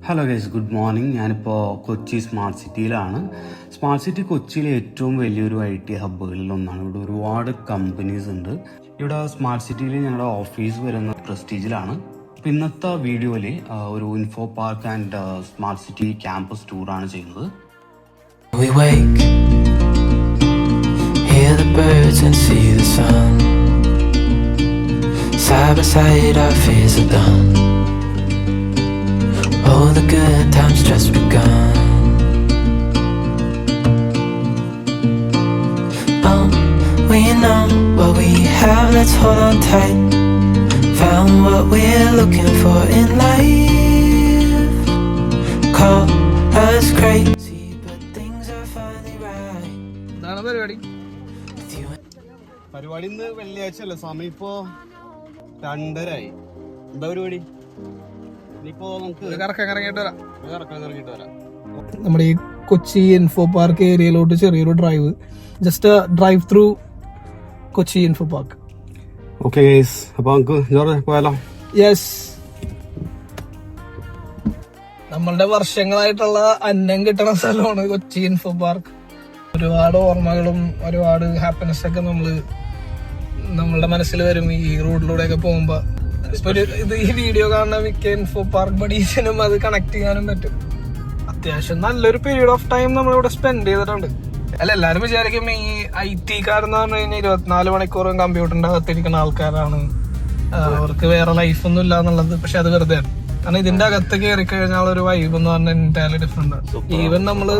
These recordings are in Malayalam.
Hello guys, good morning. ഞാനിപ്പോൾ കൊച്ചി സ്മാർട്ട് സിറ്റിയിലാണ്. സ്മാർട്ട് സിറ്റി കൊച്ചിയിലെ ഏറ്റവും വലിയൊരു IT ഹബ്ബുകളിൽ ഒന്നാണ്. ഇവിടെ ഒരുപാട് കമ്പനീസ് ഉണ്ട്. ഇവിടെ സ്മാർട്ട് സിറ്റിയിൽ ഞങ്ങളുടെ ഓഫീസ് വരുന്ന പ്രസ്റ്റീജിലാണ്. അപ്പോൾ ഇന്നത്തെ വീഡിയോയിൽ ഒരു info park and smart city campus ടൂറാണ് ചെയ്യുന്നത്. We wake, hear the birds and see the sun. Side by side our fears are done. Oh, the good times just begun. Oh, we know what we have, let's hold on tight. Found what we're looking for in life. Call us crazy, but things are finally right. എന്താണ് പരിപാടി? With you പരിപാടി ഇന്ന് വെള്ളിയാഴ്ച അല്ലേ, സമയം ഇപ്പോൾ 2:30 എന്താ പരിപാടി? ഇനിയിപ്പോൾ നമുക്ക് കറക്കം ഇറങ്ങിയിട്ട് വരാം. ഇറങ്ങിയിട്ട് വരാം. നമ്മുടെ ഈ കൊച്ചി ഇൻഫോ പാർക്ക് ഏരിയയിലോട്ട് ചെറിയൊരു drive, just drive through Kochi info park. Okay guys, അപ്പോൾ നമുക്ക് ജോർജ് പോയാലോ? യെസ്, നമ്മളുടെ വർഷങ്ങളായിട്ടുള്ള അന്നം കിട്ടണ സ്ഥലമാണ് കൊച്ചി ഇൻഫോ പാർക്ക്. ഒരുപാട് ഓർമ്മകളും ഒരുപാട് ഹാപ്പിനെസ് ഒക്കെ നമ്മളുടെ മനസ്സിൽ വരും ഈ റോഡിലൂടെ ഒക്കെ പോകുമ്പോ. ഇത് ഈ വീഡിയോ കാണുന്ന മിക്ക ഇൻഫോ പാർക്ക് ബഡീസിനും അത് കണക്ട് ചെയ്യാനും പറ്റും. അത്യാവശ്യം നല്ലൊരു പീരീഡ് ഓഫ് ടൈം നമ്മളിവിടെ സ്പെൻഡ് ചെയ്തിട്ടുണ്ട്. അല്ല, എല്ലാരും വിചാരിക്കും ഈ IT കാരെന്ന് പറഞ്ഞു കഴിഞ്ഞാൽ 24 മണിക്കൂറും കമ്പ്യൂട്ടറിന്റെ അകത്തിരിക്കുന്ന ആൾക്കാരാണ്, അവർക്ക് വേറെ ലൈഫൊന്നും ഇല്ല എന്നുള്ളത്. പക്ഷെ അത് വെറുതെ, കാരണം ഇതിന്റെ അകത്ത് കയറി കഴിഞ്ഞാൽ ഒരു വൈബ് എന്ന് പറഞ്ഞാൽ എൻറ്റയർലി ഡിഫറെന്റ് ആണ്. ഈവൻ നമ്മള്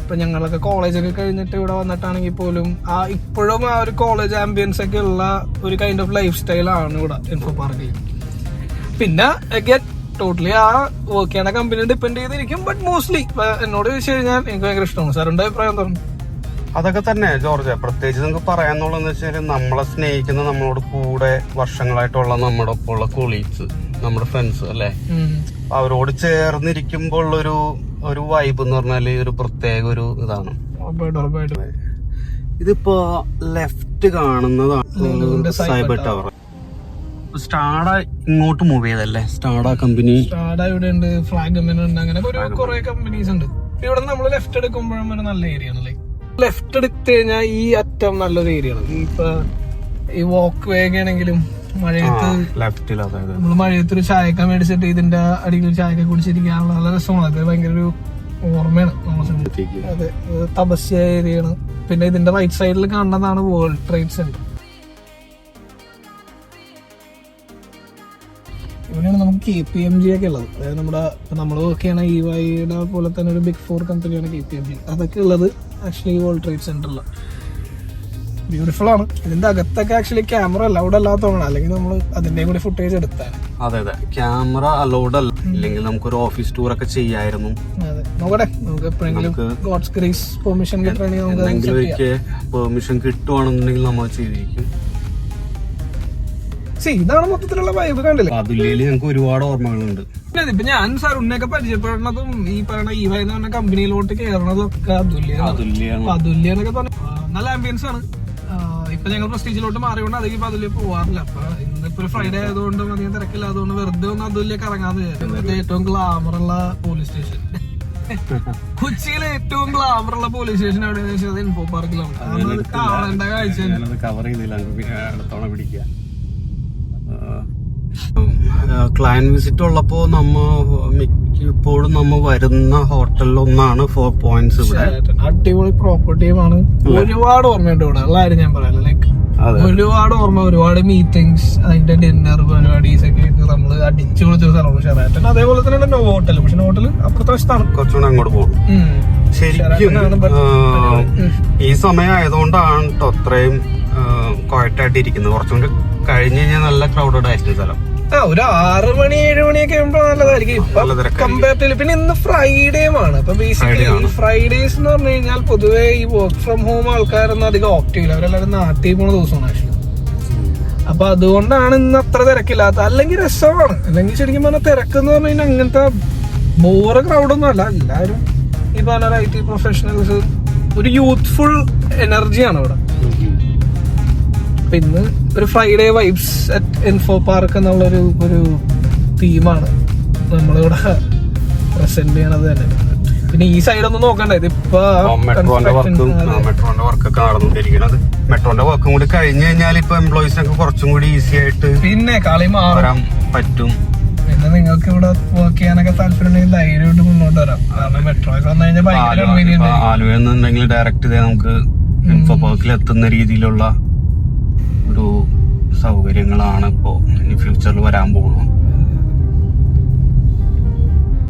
ഇപ്പൊ ഞങ്ങളൊക്കെ കോളേജൊക്കെ കഴിഞ്ഞിട്ട് ഇവിടെ വന്നിട്ടാണെങ്കിൽ പോലും ഇപ്പോഴും ആ ഒരു കോളേജ് ആംബിയൻസ് ഒക്കെ ഉള്ള ഒരു കൈൻഡ് ഓഫ് ലൈഫ് സ്റ്റൈലാണ് ഇവിടെ ഇൻഫോ പാർക്കിൽ. പിന്നെ ടോട്ടലി ആ വർക്ക് ചെയ്യണ കമ്പനി ഡിപ്പെൻഡ് ചെയ്തിരിക്കും. ബട്ട് മോസ്റ്റ്ലി എന്നോട് ചോദിച്ചു കഴിഞ്ഞാൽ എനിക്ക് ഭയങ്കര ഇഷ്ടമാണ്. സാറിന്റെ അഭിപ്രായം തോന്നുന്നു? അതൊക്കെ തന്നെ ജോർജ്. പ്രത്യേകിച്ച് നമുക്ക് പറയാന്നുള്ളതെന്ന് വെച്ചാൽ നമ്മളെ സ്നേഹിക്കുന്ന, നമ്മളോട് കൂടെ വർഷങ്ങളായിട്ടുള്ള നമ്മുടെ ഒപ്പമുള്ള കൊളീഗ്സ്, നമ്മുടെ ഫ്രണ്ട്സ് അല്ലെ, അവരോട് ചേർന്നിരിക്കുമ്പോൾ ഒരു വൈബ് എന്ന് പറഞ്ഞാല് ഒരു പ്രത്യേക ഒരു ഇതാണ്. ഇതിപ്പോ ലെഫ്റ്റ് കാണുന്നതാണ് സൈബർ ടവർ. സ്റ്റാഡ ഇങ്ങോട്ട് മൂവ് ചെയ്തല്ലേ, സ്റ്റാഡ കമ്പനി. സ്റ്റാഡ ഇവിടെ ഉണ്ട്, ഫ്രാഗ്മെന്റ് ഉണ്ട്, അങ്ങനെ കുറെ കമ്പനീസ് ഉണ്ട്. ഇവിടെ നമ്മൾ ലെഫ്റ്റ് എടുക്കുമ്പോഴും ഒരു നല്ല ഏരിയ ആണ്. ലൈക്ക് ലെഫ്റ്റ് എടുത്തു കഴിഞ്ഞാൽ ഈ അറ്റം നല്ലൊരു ഏരിയ ആണ്. ഇപ്പൊ ഈ വാക്ക് വേ ഒക്കെ ആണെങ്കിലും മഴയത്ത് നമ്മള് മഴയത്ത് ഒരു ചായക്ക മേടിച്ചിട്ട് ഇതിന്റെ അടിയിൽ ചായക്ക കുടിച്ചിരിക്കാനുള്ള നല്ല രസമാണ്. അത് ഭയങ്കര ഒരു ഓർമ്മയാണ് നമ്മളെ. അതെ, തപസ്യ ഏരിയയാണ്. പിന്നെ ഇതിന്റെ റൈറ്റ് സൈഡിൽ കാണുന്നതാണ് വേൾഡ് ട്രേഡ് സെന്റർ. ഇവിടെയാണ് നമുക്ക് KPMG ഒക്കെ ഉള്ളത്. അതായത് നമ്മൾ വർക്ക് ചെയ്യണ EYയുടെ പോലെ തന്നെ ഒരു ബിഗ് 4 കമ്പനിയാണ് KPMG. അതൊക്കെ ഉള്ളത് ആക്ച്വലി വേൾഡ് ട്രേഡ് സെന്ററിലാണ്. ബ്യൂട്ടിഫുൾ ആണ്. ഇതിന്റെ അകത്തൊക്കെ ആക്ച്വലി ക്യാമറ അലൗഡ് അല്ലാത്തതാണ്, അല്ലെങ്കിൽ നമ്മൾ അതിന്റെ കൂടി ഫുട്ടേജ് എടുത്താണ്. അതെ, ക്യാമറ അലൗഡ് അല്ല, ഇല്ലെങ്കിൽ നമുക്കൊരു ഓഫീസ് ടൂർ ഒക്കെ ചെയ്യായിരുന്നു. അതെ, നോക്കട്ടെ, നമുക്ക് എപ്പോഴെങ്കിലും ഗോഡ്സ് ഗ്രേസ് പെർമിഷൻ കിട്ടുകയാണെങ്കിൽ പെർമിഷൻ കിട്ടുവാണെന്നുണ്ടെങ്കിൽ നമ്മൾ ചെയ്തിരിക്കും. ഇതാണ് മൊത്തത്തിലുള്ള വൈബ്. കണ്ടില്ലേ, അതുല്യയില് ഞങ്ങൾക്ക് ഒരുപാട് ഓർമ്മകളുണ്ട്. ഇപ്പൊ ഞാൻ സരുണിനെയൊക്കെ പരിചയപ്പെടുന്നതും ഈ പറയുന്ന EY എന്ന് പറഞ്ഞ കമ്പനിയിലോട്ട് കയറണതും ഒക്കെ അതുല്യെന്നൊക്കെ പറഞ്ഞു. നല്ല ആംബിയൻസ് ആണ്. ഇപ്പൊ ഞങ്ങൾ പ്രസ്റ്റീജിലോട്ട് മാറിയോണ്ട് അധികം അതുല്യ പോവാറില്ല. അപ്പൊ ഇന്നിപ്പോ ഒരു ഫ്രൈഡേ ആയതുകൊണ്ടും അധികം തിരക്കില്ല, അതുകൊണ്ട് വെറുതെ ഒന്ന് അതുല്യ കറങ്ങാതെ. ഏറ്റവും ഗ്ലാമറുള്ള പോലീസ് സ്റ്റേഷൻ കൊച്ചിയിലെ ഏറ്റവും ഗ്ലാമറുള്ള പോലീസ് സ്റ്റേഷൻ എവിടെയാണെന്ന് വെച്ചാൽ ഇൻഫോ പാർക്കിലാണ്. കാണേണ്ട കാഴ്ച. കവർ ചെയ്തില്ല, പിടിക്കുക. ക്ലയന്റ് വിസിറ്റ് ഉള്ളപ്പോ മിക്കപ്പോഴും വരുന്ന ഹോട്ടലിലൊന്നാണ് 4 പോയിന്റ്സ്. ഇവിടെ അടിപൊളി പ്രോപ്പർട്ടിയുമാണ്. ഒരുപാട് ഓർമ്മയുണ്ട് ഇവിടെ ഉള്ള കാര്യം ഞാൻ പറയാം. ലൈക്ക് ഒരുപാട് ഓർമ്മ, ഒരുപാട് മീറ്റിംഗ്സ്, അതിന്റെ ഡിന്നർ പരിപാടീസ് ഒക്കെ ആയിട്ട് നമ്മള് അടിച്ചു പൊളിച്ചൊരു സ്ഥലമാണ് ഷെറാറ്റൺ. അതേപോലെ തന്നെ നോ ഹോട്ടൽ, പക്ഷെ ഹോട്ടൽ അപ്പുറത്തെ വശത്താണ്, കുറച്ചുകൂടെ അങ്ങോട്ട് പോകും. ശരിക്കും ഈ സമയം ആയതുകൊണ്ടാണ് കേട്ടോ അത്രയും ക്വയറ്റായിട്ട് ഇരിക്കുന്നത്. കുറച്ചുകൂടി കഴിഞ്ഞ് കഴിഞ്ഞാൽ നല്ല ക്രൗഡഡ് ആയിരിക്കും സ്ഥലം. ഒരു 6 മണി 7 മണിയൊക്കെ ആകുമ്പോ നല്ലതായിരിക്കും. കമ്പാരിറ്റീവ്ലി പിന്നെ ഇന്ന് ഫ്രൈഡേമാണ്. അപ്പൊ ബേസിക്കലി ഫ്രൈഡേസ് എന്ന് പറഞ്ഞു കഴിഞ്ഞാൽ പൊതുവെ ഈ വർക്ക് ഫ്രം ഹോം ആൾക്കാരൊന്നും അധികം ഓപ്റ്റ് ചെയ്യില്ല. അവരെല്ലാവരും നാട്ടിൽ പോണ ദിവസമാണ് ആക്ച്വലി. അപ്പൊ അതുകൊണ്ടാണ് ഇന്ന് അത്ര തിരക്കില്ലാത്ത. അല്ലെങ്കിൽ രസമാണ്, അല്ലെങ്കിൽ ശരിക്കും പറഞ്ഞാൽ തിരക്കെന്ന് പറഞ്ഞു കഴിഞ്ഞാൽ അങ്ങനത്തെ ബോറ് ക്രൗഡൊന്നും അല്ല. എല്ലാവരും ഈ പറഞ്ഞ IT പ്രൊഫഷണൽസ്, ഒരു യൂത്ത്ഫുൾ എനർജിയാണ് ഇവിടെ. അപ്പൊ ഇന്ന് ഒരു Friday vibes at info park എന്നുള്ളൊരു തീമാണ് നമ്മളിവിടെ പ്രസന്റ് ചെയ്യണത് തന്നെ. പിന്നെ ഈ സൈഡ് ഒന്നും നോക്കണ്ട, ഇതിപ്പോ മെട്രോന്റെ വർക്കൊക്കെ നടന്നുകൊണ്ടിരിക്കുന്നത്. മെട്രോന്റെ വർക്കും കൂടി കഴിഞ്ഞു കഴിഞ്ഞാൽ ഇപ്പൊ എംപ്ലോയീസിനൊക്കെ കുറച്ചും കൂടി ഈസി ആയിട്ട് പിന്നെ കളി മാറാൻ പറ്റും. പിന്നെ നിങ്ങൾക്ക് ഇവിടെ വർക്ക് ചെയ്യാനൊക്കെ താല്പര്യം ഉണ്ടെങ്കിൽ ധൈര്യമായിട്ട് മുന്നോട്ട് വരാം. കാരണം മെട്രോ ഒക്കെ വന്നു കഴിഞ്ഞാൽ ഭയങ്കര കൺവീനിയന്റ്. ആലുവ എന്നുണ്ടെങ്കിൽ ഡയറക്റ്റ് നമുക്ക് ഇൻഫോ പാർക്കിൽ എത്തുന്ന രീതിയിലുള്ള ഒരു സൗകര്യങ്ങളാണ് ഇപ്പോ ഇനി ഫ്യൂച്ചറിൽ വരാൻ പോകുന്നത്.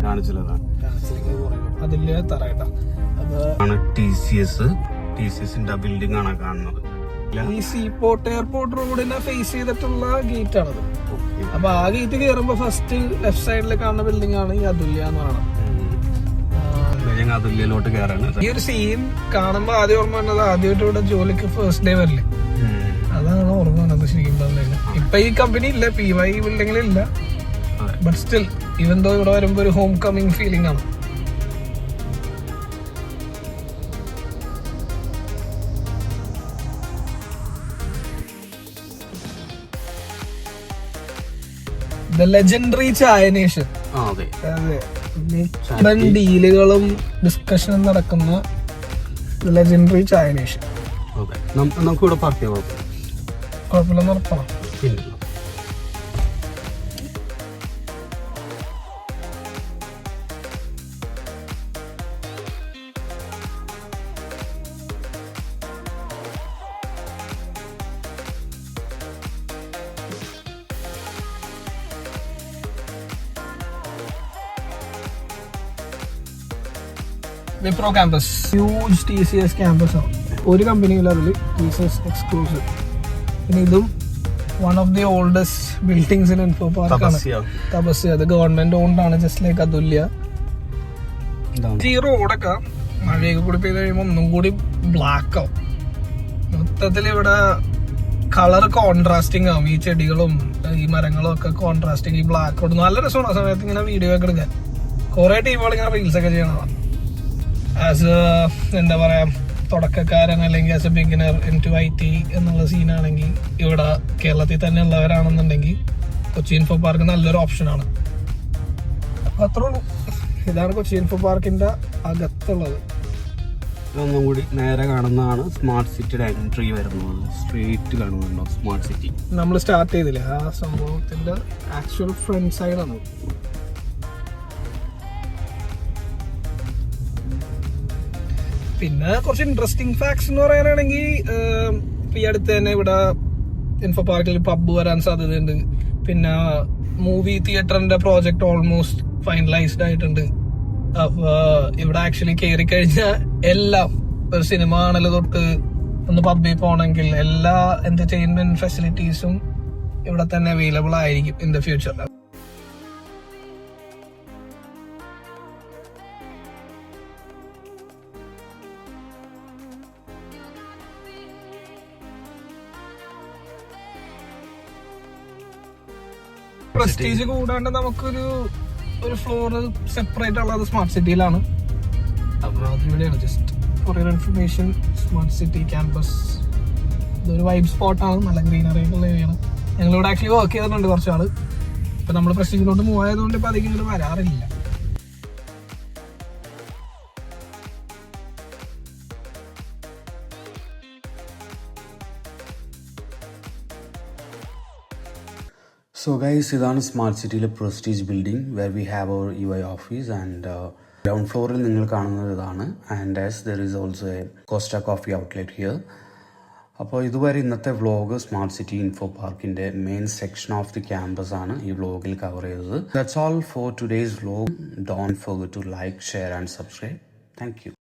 കാണിച്ചില്ലതാണ് അതില് തറയട്ട TCSന്റെ ബിൽഡിംഗ് ആണ് കാണുന്നത്. ഈ സീപോർട്ട് എയർപോർട്ട് റോഡിനെ ഫേസ് ചെയ്തിട്ടുള്ള ഗേറ്റ് ആണത്. അപ്പൊ ആ ഗേറ്റ് കയറുമ്പോ ഫസ്റ്റ് ലെഫ്റ്റ് സൈഡിൽ കാണുന്ന ബിൽഡിംഗ് ആണ് ഈ അതുല്യ എന്ന് പറയുന്നത്. അതുല്യയിലോട്ട് കയറാണ്. ഈ ഒരു സീൻ കാണുമ്പോ ആദ്യം ഓർമ്മ വന്നത് ആദ്യമായിട്ട് ഇവിടെ ജോലിക്ക് ഫസ്റ്റ് ഡേ വരില്ലേ, അതാണ് ഓർമ്മ വന്നത് ശരിക്കും പറഞ്ഞില്ല. ഇപ്പൊ ഈ കമ്പനി ഇല്ല, PY ബിൽഡിംഗിലില്ല. ബട്ട് സ്റ്റിൽ ഈവൻ ദോ ഇവിടെ വരുമ്പോ ഒരു ഹോം കമ്മിങ് ഫീലിംഗ് ആണ്. The legendary chai nation. ഡീലുകളും ഡിസ്കഷനും നടക്കുന്ന ലെജൻഡറി ചായ നേഷൻ. നമുക്ക് ഇവിടെ പാർക്ക് ചെയ്യാം, കുഴപ്പമില്ലെന്ന് ഉറപ്പാണ്. Wipro campus huge TCS campus ആണ്. ഒരു കമ്പനിയിലും അതിൽ TCS എക്സ്ക്ലൂസീവ്. പിന്നെ ഇതും one of the oldest buildings in info പാർക്കാണ്. തപസ്യ, അത് ഗവൺമെന്റ് ഓൺഡ് ആണ്, ജസ്റ്റ് ലൈക്ക് അതുല്യ. ഈ റോഡൊക്കെ മഴയൊക്കെ കൂടി പെയ്ത് കഴിയുമ്പോൾ ഒന്നും കൂടി ബ്ലാക്ക് ആവും. മൊത്തത്തിൽ ഇവിടെ കളർ കോൺട്രാസ്റ്റിംഗ് ആവും. ഈ ചെടികളും ഈ മരങ്ങളും ഒക്കെ കോൺട്രാസ്റ്റിംഗ്. ഈ ബ്ലാക്ക് റോഡ് നല്ല രസമാണ് ആ സമയത്ത് ഇങ്ങനെ വീഡിയോ ഒക്കെ എടുക്കാൻ. കുറെ ടീമുകൾ ഇങ്ങനെ റീൽസ് ഒക്കെ ചെയ്യണതാണ്. ആസ് എന്താ പറയാ, തുടക്കക്കാരൻ അല്ലെങ്കിൽ as A beginner into IT എന്നുള്ള സീനാണെങ്കിൽ ഇവിടെ കേരളത്തിൽ തന്നെ ഉള്ളവരാണെന്നുണ്ടെങ്കിൽ കൊച്ചി ഇൻഫോ പാർക്ക് നല്ലൊരു ഓപ്ഷനാണ്. അപ്പൊ അത്രേ ഉള്ളൂ. ഇതാണ് കൊച്ചി ഇൻഫോ പാർക്കിന്റെ അകത്തുള്ളത്. ഒന്നും കൂടി നേരെ കാണുന്നതാണ് സ്മാർട്ട് സിറ്റിയുടെ എൻട്രി വരുന്നത്. സ്ട്രീറ്റ് കാണുന്നുണ്ടോ സ്മാർട്ട് സിറ്റി? നമ്മൾ സ്റ്റാർട്ട് ചെയ്തില്ലേ ആ സംഭവത്തിന്റെ ആക്ച്വൽ ഫ്രണ്ട് സൈഡാണ്. പിന്നെ കുറച്ച് ഇൻട്രസ്റ്റിംഗ് ഫാക്ട്സ് എന്ന് പറയാനാണെങ്കിൽ ഈ അടുത്ത് തന്നെ ഇവിടെ ഇൻഫോ പാർക്കിൽ പബ് വരാൻ സാധ്യതയുണ്ട്. പിന്നെ മൂവി തിയേറ്ററിന്റെ പ്രോജക്റ്റ് ഓൾമോസ്റ്റ് ഫൈനലൈസ്ഡ് ആയിട്ടുണ്ട്. അപ്പൊ ഇവിടെ ആക്ച്വലി കയറി കഴിഞ്ഞാൽ എല്ലാം, ഒരു സിനിമ കാണല് തൊട്ട് ഒന്ന് പബ്ബിൽ പോകണമെങ്കിൽ എല്ലാ എന്റർടൈൻമെന്റ് ഫെസിലിറ്റീസും ഇവിടെ തന്നെ അവൈലബിൾ ആയിരിക്കും ഇൻ ദ ഫ്യൂച്ചർ. പ്രസ്റ്റീജ് കൂടാണ്ട് നമുക്കൊരു ഫ്ലോർ സെപ്പറേറ്റ് ഉള്ളത് സ്മാർട്ട് സിറ്റിയിലാണ്. അപ്പോൾ അതിവിടെയാണ് just for your information. Smart city campus ഇതൊരു വൈബ് സ്പോട്ടാണ്, നല്ല ഗ്രീനറി ആയിട്ടുള്ള ഏരിയയാണ്. ഞങ്ങളിവിടെ ആക്ച്വലി വർക്ക് ചെയ്തിട്ടുണ്ട് കുറച്ചാൾ. ഇപ്പം നമ്മൾ പ്രസ്റ്റീജിലോട്ട് മൂവ് ആയതുകൊണ്ട് ഇപ്പം അധികം ഇങ്ങനെ വരാറില്ല. So guys, ഇതാണ് സ്മാർട്ട് സിറ്റിയിലെ prestige building where we have our UI office. And ground ഫ്ലോറിൽ നിങ്ങൾ കാണുന്നത് ഇതാണ്. And as there is also a Costa coffee outlet here. അപ്പോൾ ഇതുവരെ ഇന്നത്തെ വ്ളോഗ് സ്മാർട്ട് സിറ്റി ഇൻഫോ പാർക്കിൻ്റെ main section of the campus ആണ് ഈ വ്ളോഗിൽ കവർ ചെയ്തത്. That's all for today's vlog. Don't forget to like, share and subscribe. Thank U.